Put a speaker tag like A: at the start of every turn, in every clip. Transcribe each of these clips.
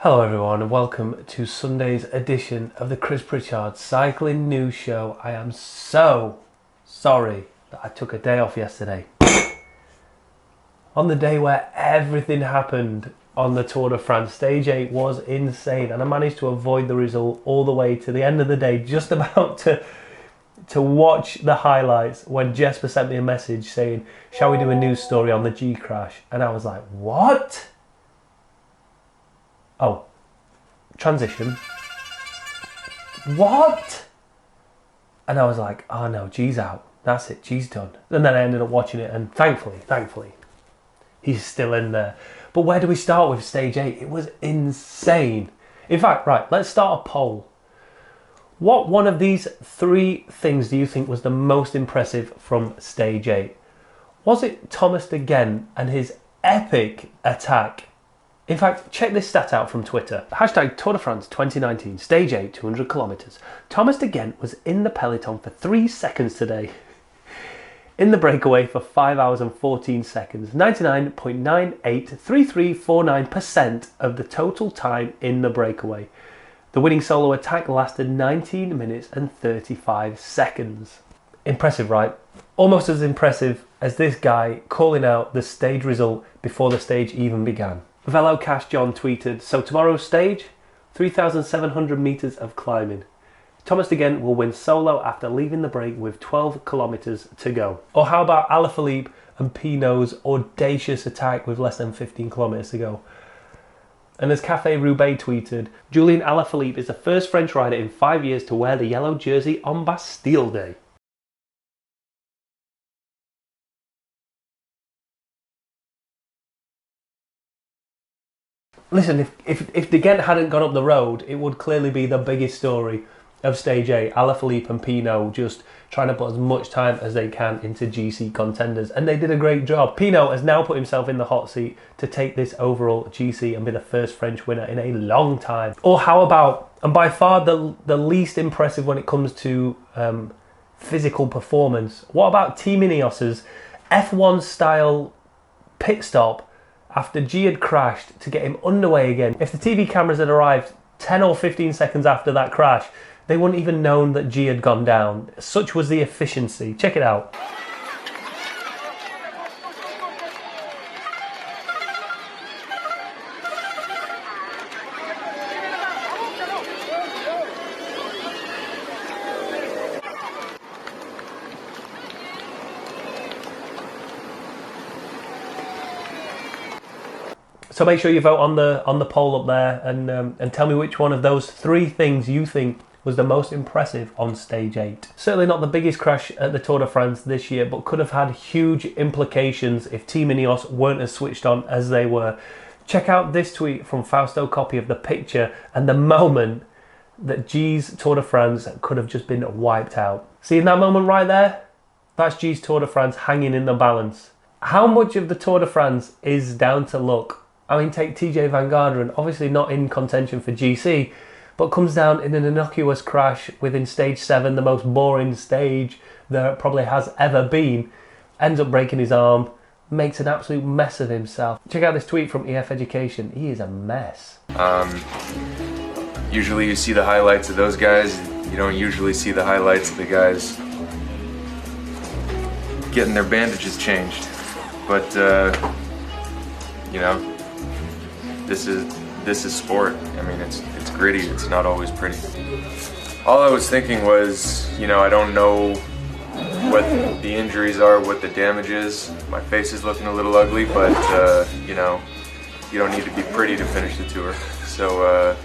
A: Hello everyone and welcome to Sunday's edition of the Pritchard Cycling News Show. I am so sorry that I took a day off yesterday. On the day where everything happened on the Tour de France, Stage 8 was insane and I managed to avoid the result all the way to the end of the day, just about to watch the highlights when Jesper sent me a message saying, shall we do a news story on the G crash? And I was like, what? Oh, transition. What? And I was like, oh no, G's out. That's it, G's done. And then I ended up watching it and thankfully, he's still in there. But where do we start with Stage 8? It was insane. In fact, right, let's start a poll. What one of these three things do you think was the most impressive from Stage 8? Was it Thomas de Gendt and his epic attack? In fact, check this stat out from Twitter. Hashtag Tour de France 2019, Stage 8, 200 kilometres. Thomas de Gendt was in the peloton for 3 seconds today. In the breakaway for 5 hours and 14 seconds. 99.983349% of the total time in the breakaway. The winning solo attack lasted 19 minutes and 35 seconds. Impressive, right? Almost as impressive as this guy calling out the stage result before the stage even began. Velo Cash John tweeted, so tomorrow's stage, 3,700 metres of climbing. Thomas de Gendt will win solo after leaving the break with 12 kilometres to go. Or how about Alaphilippe and Pinot's audacious attack with less than 15 kilometres to go? And as Café Roubaix tweeted, Julien Alaphilippe is the first French rider in 5 years to wear the yellow jersey on Bastille Day. Listen, if de Gendt hadn't gone up the road, it would clearly be the biggest story of Stage 8. Alaphilippe and Pinot just trying to put as much time as they can into GC contenders. And they did a great job. Pinot has now put himself in the hot seat to take this overall GC and be the first French winner in a long time. Or how about, and by far the least impressive when it comes to physical performance, what about Team Ineos's F1 style pit stop after G had crashed to get him underway again? If the TV cameras had arrived 10 or 15 seconds after that crash, they wouldn't even known that G had gone down. Such was the efficiency. Check it out. So make sure you vote on the poll up there and tell me which one of those three things you think was the most impressive on Stage 8. Certainly not the biggest crash at the Tour de France this year, but could have had huge implications if Team Ineos weren't as switched on as they were. Check out this tweet from Fausto Coppi of the picture and the moment that G's Tour de France could have just been wiped out. See, in that moment right there, that's G's Tour de France hanging in the balance. How much of the Tour de France is down to luck? I mean, take TJ Van Garderen, obviously not in contention for GC, but comes down in an innocuous crash within Stage 7, the most boring stage there probably has ever been, ends up breaking his arm, makes an absolute mess of himself. Check out this tweet from EF Education. He is a mess.
B: Usually you see the highlights of those guys. You don't usually see the highlights of the guys getting their bandages changed. But, you know, this is sport. I mean, it's gritty. It's not always pretty. All I was thinking was, you know, I don't know what the injuries are, what the damage is. My face is looking a little ugly, but you know, you don't need to be pretty to finish the tour. So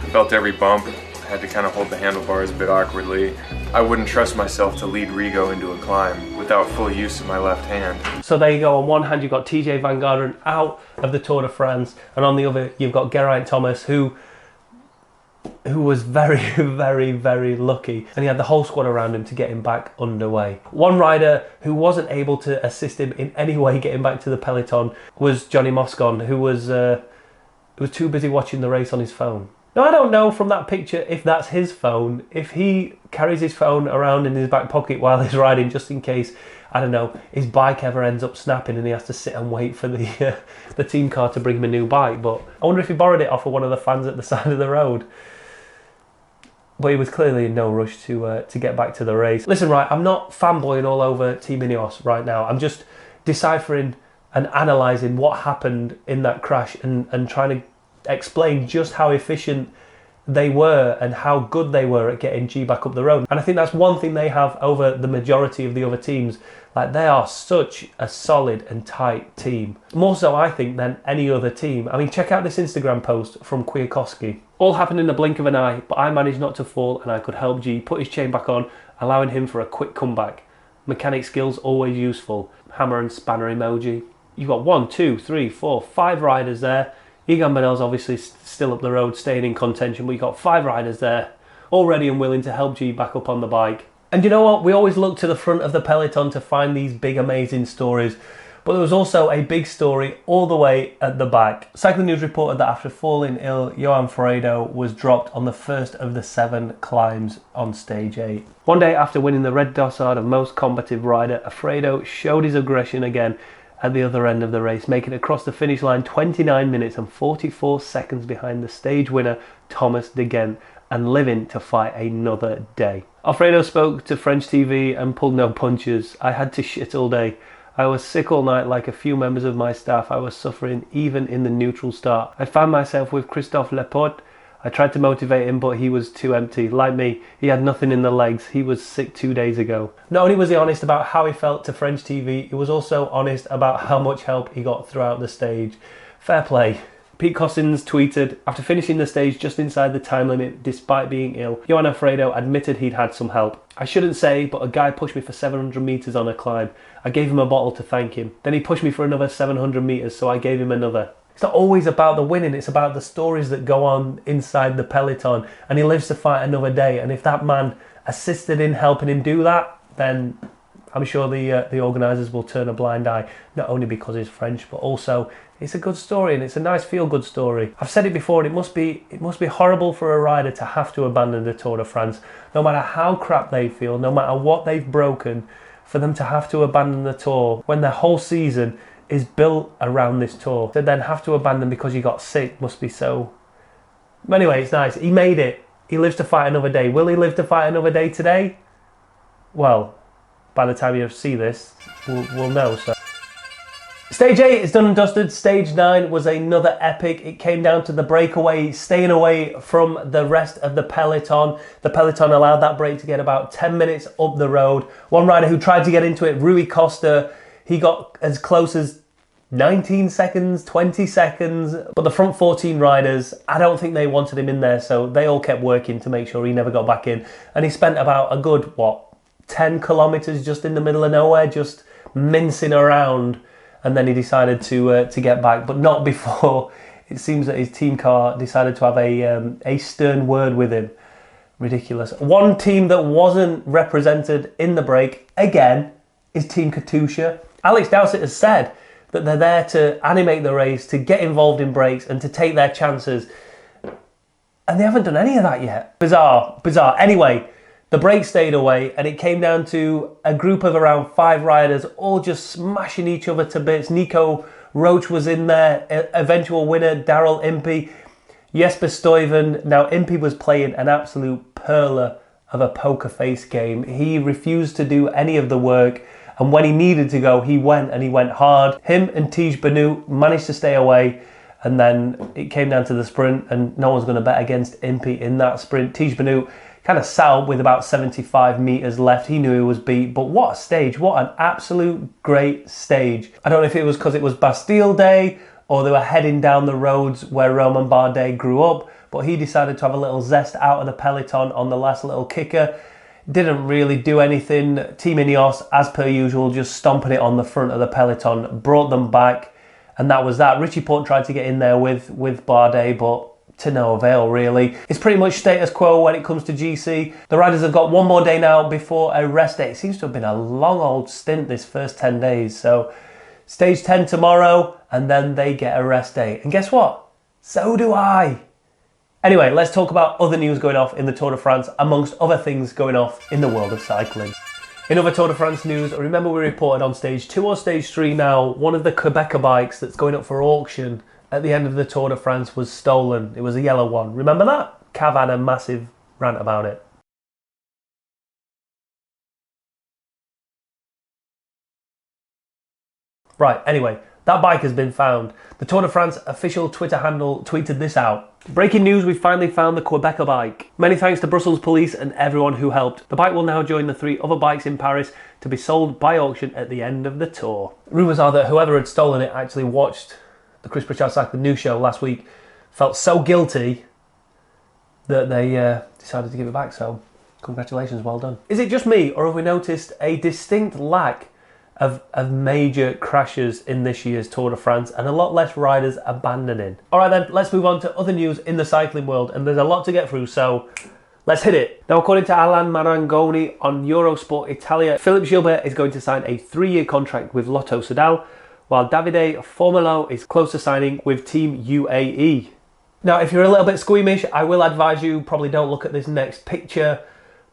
B: felt every bump. Had to kind of hold the handlebars a bit awkwardly. I wouldn't trust myself to lead Rigo into a climb without full use of my left hand.
A: So there you go. On one hand, you've got TJ Van Garderen out of the Tour de France, and on the other, you've got Geraint Thomas, who was very, very, very lucky, and he had the whole squad around him to get him back underway. One rider who wasn't able to assist him in any way getting back to the peloton was Johnny Moscon, who was too busy watching the race on his phone. Now, I don't know from that picture if that's his phone, if he carries his phone around in his back pocket while he's riding, just in case, I don't know, his bike ever ends up snapping and he has to sit and wait for the team car to bring him a new bike. But I wonder if he borrowed it off of one of the fans at the side of the road. But he was clearly in no rush to get back to the race. Listen, right, I'm not fanboying all over Team Ineos right now. I'm just deciphering and analysing what happened in that crash and trying to explain just how efficient they were and how good they were at getting G back up the road. And I think that's one thing they have over the majority of the other teams. Like, they are such a solid and tight team. More so, I think, than any other team. I mean, check out this Instagram post from Kwiatkowski. All happened in the blink of an eye, but I managed not to fall and I could help G put his chain back on, allowing him for a quick comeback. Mechanic skills always useful. Hammer and spanner emoji. You've got 1, 2, 3, 4, 5 riders there. Egan Bernal's obviously still up the road, staying in contention, but you've got 5 riders there, all ready and willing to help G back up on the bike. And you know what? We always look to the front of the peloton to find these big, amazing stories. But there was also a big story all the way at the back. Cycling News reported that after falling ill, Johan Fredo was dropped on the first of the 7 climbs on stage 8. One day after winning the Red Dossard of most combative rider, Fredo showed his aggression again at the other end of the race, making it across the finish line 29 minutes and 44 seconds behind the stage winner Thomas de Gendt, and living to fight another day. Alfredo spoke to French TV and pulled no punches. I had to shit all day. I was sick all night like a few members of my staff. I was suffering even in the neutral start. I found myself with Christophe Laporte. I tried to motivate him, but he was too empty. Like me, he had nothing in the legs. He was sick 2 days ago. Not only was he honest about how he felt to French TV, he was also honest about how much help he got throughout the stage. Fair play. Pete Cossins tweeted, after finishing the stage just inside the time limit despite being ill, Johan Alfredo admitted he'd had some help. I shouldn't say, but a guy pushed me for 700 metres on a climb. I gave him a bottle to thank him. Then he pushed me for another 700 metres, so I gave him another. It's not always about the winning, it's about the stories that go on inside the peloton, and he lives to fight another day. And if that man assisted in helping him do that, then I'm sure the organisers will turn a blind eye, not only because he's French, but also it's a good story and it's a nice feel-good story. I've said it before, it must be horrible for a rider to have to abandon the Tour de France, no matter how crap they feel, no matter what they've broken, for them to have to abandon the Tour when their whole season is built around this Tour. To then have to abandon because you got sick must be so... Anyway, it's nice. He made it. He lives to fight another day. Will he live to fight another day today? Well, by the time you see this, we'll know. So, Stage 8 is done and dusted. Stage 9 was another epic. It came down to the breakaway, staying away from the rest of the peloton. The peloton allowed that break to get about 10 minutes up the road. One rider who tried to get into it, Rui Costa, he got as close as 19 seconds, 20 seconds. But the front 14 riders, I don't think they wanted him in there, so they all kept working to make sure he never got back in. And he spent about a good, 10 kilometres just in the middle of nowhere, just mincing around. And then he decided to get back, but not before it seems that his team car decided to have a stern word with him. Ridiculous. One team that wasn't represented in the break, again, is Team Katusha. Alex Dowsett has said that they're there to animate the race, to get involved in breaks and to take their chances. And they haven't done any of that yet. Bizarre. Anyway, the break stayed away and it came down to a group of around 5 riders all just smashing each other to bits. Nico Roach was in there, eventual winner Daryl Impey, Jesper Stuyven. Now Impey was playing an absolute perler of a poker face game. He refused to do any of the work, and when he needed to go, he went, and he went hard. Him and Tiege Benoot managed to stay away, and then it came down to the sprint, and no one's going to bet against Impey in that sprint. Tiege Benoot kind of sat up with about 75 metres left. He knew he was beat, but what a stage. What an absolute great stage. I don't know if it was because it was Bastille Day or they were heading down the roads where Romain Bardet grew up, but he decided to have a little zest out of the peloton on the last little kicker. Didn't really do anything. Team Ineos, as per usual, just stomping it on the front of the peloton, brought them back, and that was that. Richie Porte tried to get in there with Bardet, but to no avail, really. It's pretty much status quo when it comes to GC. The riders have got one more day now before a rest day. It seems to have been a long old stint this first 10 days. So stage 10 tomorrow, and then they get a rest day. And guess what? So do I. Anyway, let's talk about other news going off in the Tour de France, amongst other things going off in the world of cycling. In other Tour de France news, remember we reported on stage 2 or stage 3 now, one of the Quebecer bikes that's going up for auction at the end of the Tour de France was stolen. It was a yellow one. Remember that? Cav had a massive rant about it. Right, anyway, that bike has been found. The Tour de France official Twitter handle tweeted this out. Breaking news, we finally found the Quebecer bike. Many thanks to Brussels police and everyone who helped. The bike will now join the 3 other bikes in Paris to be sold by auction at the end of the tour. Rumours are that whoever had stolen it actually watched the Chris Pritchard Cycling News show last week, felt so guilty that they decided to give it back, so congratulations, well done. Is it just me, or have we noticed a distinct lack of major crashes in this year's Tour de France and a lot less riders abandoning? Alright then, let's move on to other news in the cycling world, and there's a lot to get through, so let's hit it. Now, according to Alan Marangoni on Eurosport Italia, Philippe Gilbert is going to sign a 3-year contract with Lotto Soudal, while Davide Formolo is close to signing with Team UAE. Now, if you're a little bit squeamish, I will advise you probably don't look at this next picture,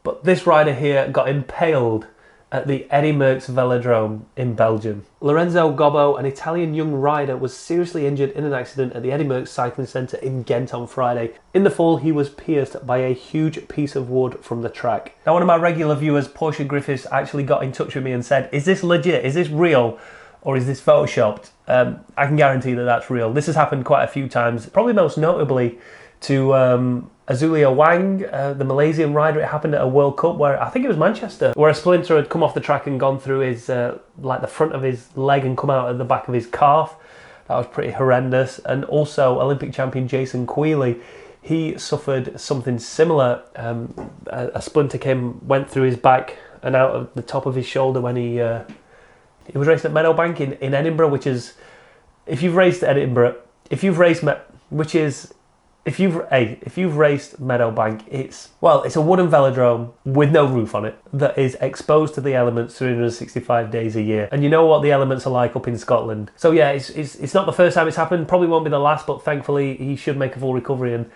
A: but this rider here got impaled at the Eddy Merckx Velodrome in Belgium. Lorenzo Gobbo, an Italian young rider, was seriously injured in an accident at the Eddy Merckx Cycling Centre in Ghent on Friday. In the fall, he was pierced by a huge piece of wood from the track. Now, one of my regular viewers, Portia Griffiths, actually got in touch with me and said, is this legit? Is this real? Or is this photoshopped? I can guarantee that that's real. This has happened quite a few times, probably most notably to Azulia Wang, the Malaysian rider. It happened at a World Cup where, I think it was Manchester, where a splinter had come off the track and gone through his, like the front of his leg and come out at the back of his calf. That was pretty horrendous. And also Olympic champion Jason Queally, he suffered something similar. A splinter went through his back and out of the top of his shoulder when he was raced at Meadowbank in Edinburgh, which is, if you've raced Edinburgh, if you've raced Meadowbank, it's a wooden velodrome with no roof on it that is exposed to the elements 365 days a year. And you know what the elements are like up in Scotland. So yeah, it's not the first time it's happened, probably won't be the last, but thankfully he should make a full recovery, and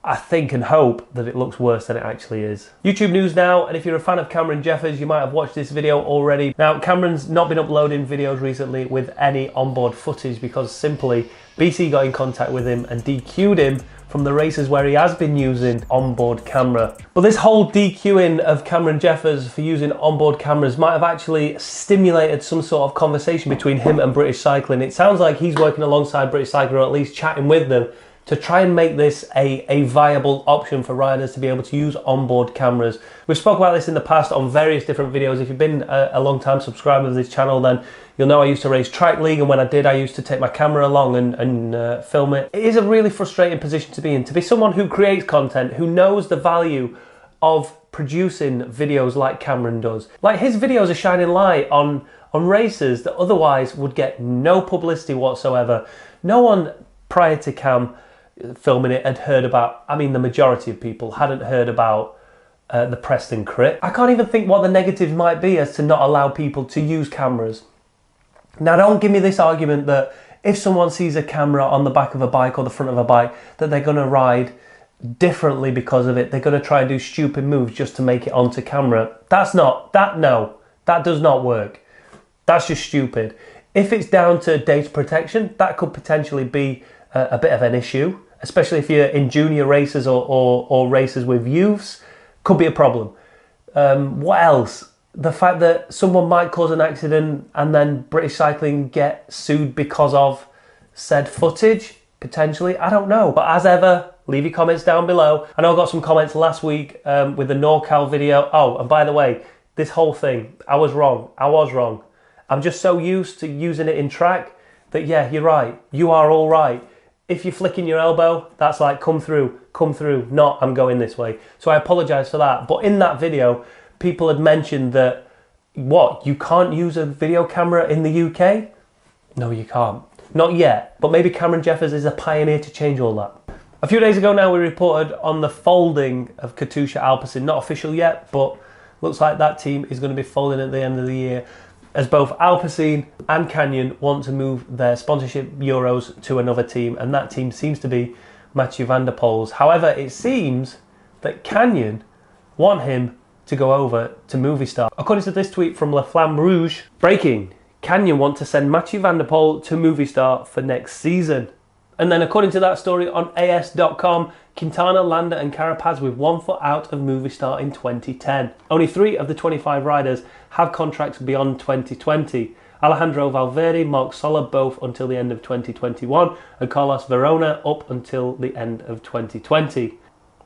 A: I think and hope that it looks worse than it actually is. YouTube news now, and if you're a fan of Cameron Jeffers, you might have watched this video already. Now, Cameron's not been uploading videos recently with any onboard footage because simply BC got in contact with him and DQ'd him from the races where he has been using onboard camera. But this whole DQing of Cameron Jeffers for using onboard cameras might have actually stimulated some sort of conversation between him and British Cycling. It sounds like he's working alongside British Cycling, or at least chatting with them, to try and make this a viable option for riders to be able to use onboard cameras. We've spoken about this in the past on various different videos. If you've been a long time subscriber to this channel, then you'll know I used to race track league, and when I did, I used to take my camera along and film it. It is a really frustrating position to be in, to be someone who creates content, who knows the value of producing videos like Cameron does. Like, his videos are shining light on races that otherwise would get no publicity whatsoever. No one prior to Cam filming it had heard about, I mean the majority of people hadn't heard about the Preston Crit. I can't even think what the negatives might be as to not allow people to use cameras. Now, don't give me this argument that if someone sees a camera on the back of a bike or the front of a bike that they're going to ride differently because of it. They're going to try and do stupid moves just to make it onto camera. No, that does not work. That's just stupid. If it's down to data protection, that could potentially be a bit of an issue, especially if you're in junior races or races with youths, could be a problem. What else? The fact that someone might cause an accident and then British Cycling get sued because of said footage, potentially, I don't know. But as ever, leave your comments down below. I know I got some comments last week with the NorCal video. Oh, and by the way, this whole thing, I was wrong. I'm just so used to using it in track that, yeah, you're right. You are all right. If you're flicking your elbow, that's like, come through, not I'm going this way. So I apologise for that. But in that video, people had mentioned that, what, you can't use a video camera in the UK? No, you can't. Not yet. But maybe Cameron Jeffers is a pioneer to change all that. A few days ago now, we reported on the folding of Katusha Alpecin. Not official yet, but looks like that team is going to be folding at the end of the year, as both Alpecin and Canyon want to move their sponsorship euros to another team, and that team seems to be Mathieu van der Poel's. However, it seems that Canyon want him to go over to Movistar. According to this tweet from La Flamme Rouge, breaking, Canyon want to send Mathieu van der Poel to Movistar for next season. And then according to that story on AS.com, Quintana, Landa and Carapaz with 1 foot out of Movistar in 2010. Only 3 of the 25 riders have contracts beyond 2020. Alejandro Valverde, Marc Soler both until the end of 2021 and Carlos Verona up until the end of 2020.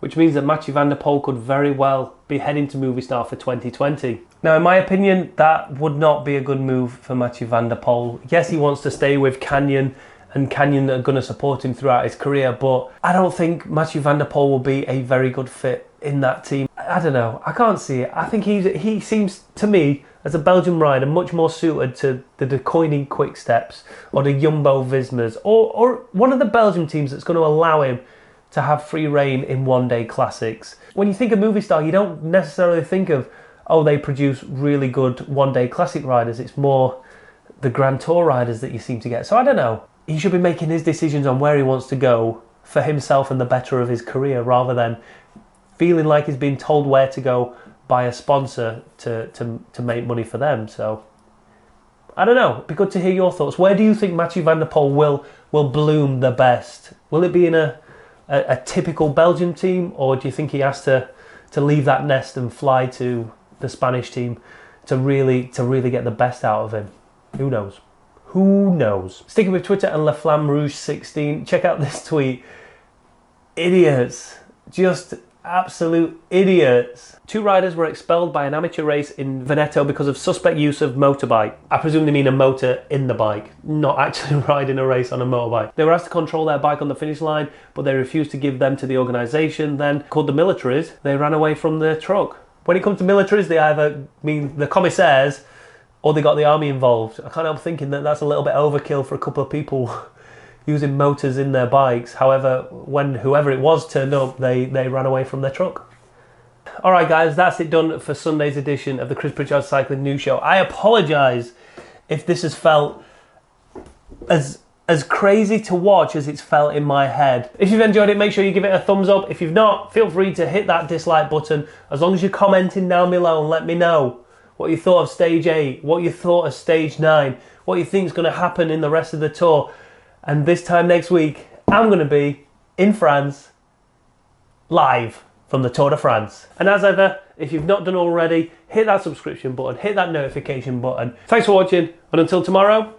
A: Which means that Mathieu van der Poel could very well be heading to Movistar for 2020. Now, in my opinion, that would not be a good move for Mathieu van der Poel. Yes, he wants to stay with Canyon, and Canyon are going to support him throughout his career, but I don't think Mathieu van der Poel will be a very good fit in that team. I don't know, I can't see it. I think he seems, to me, as a Belgian rider, much more suited to the De Koning Quick Steps or the Jumbo Vismas or one of the Belgian teams that's going to allow him to have free reign in one-day classics. When you think of Movistar, you don't necessarily think of, oh, they produce really good one-day classic riders. It's more the Grand Tour riders that you seem to get. So I don't know. He should be making his decisions on where he wants to go for himself and the better of his career, rather than feeling like he's been told where to go by a sponsor to make money for them. So I don't know. It'd be good to hear your thoughts. Where do you think Mathieu van der Poel will bloom the best? Will it be in a typical Belgian team, or do you think he has to leave that nest and fly to the Spanish team to really get the best out of him? Who knows? Who knows? Sticking with Twitter and La Flamme Rouge 16, check out this tweet. Idiots. Just absolute idiots. 2 riders were expelled by an amateur race in Veneto because of suspect use of motorbike. I presume they mean a motor in the bike, not actually riding a race on a motorbike. They were asked to control their bike on the finish line, but they refused to give them to the organisation. Then, called the militaries, they ran away from the truck. When it comes to militaries, they either mean the commissaires or they got the army involved. I can't help thinking that that's a little bit overkill for a couple of people using motors in their bikes. However, when whoever it was turned up, they ran away from their truck. Alright guys, that's it done for Sunday's edition of the Chris Pritchard Cycling News Show. I apologise if this has felt as crazy to watch as it's felt in my head. If you've enjoyed it, make sure you give it a thumbs up. If you've not, feel free to hit that dislike button. As long as you're commenting down below and let me know what you thought of Stage 8, what you thought of Stage 9, what you think is going to happen in the rest of the tour. And this time next week, I'm going to be in France, live from the Tour de France. And as ever, if you've not done already, hit that subscription button, hit that notification button. Thanks for watching, and until tomorrow,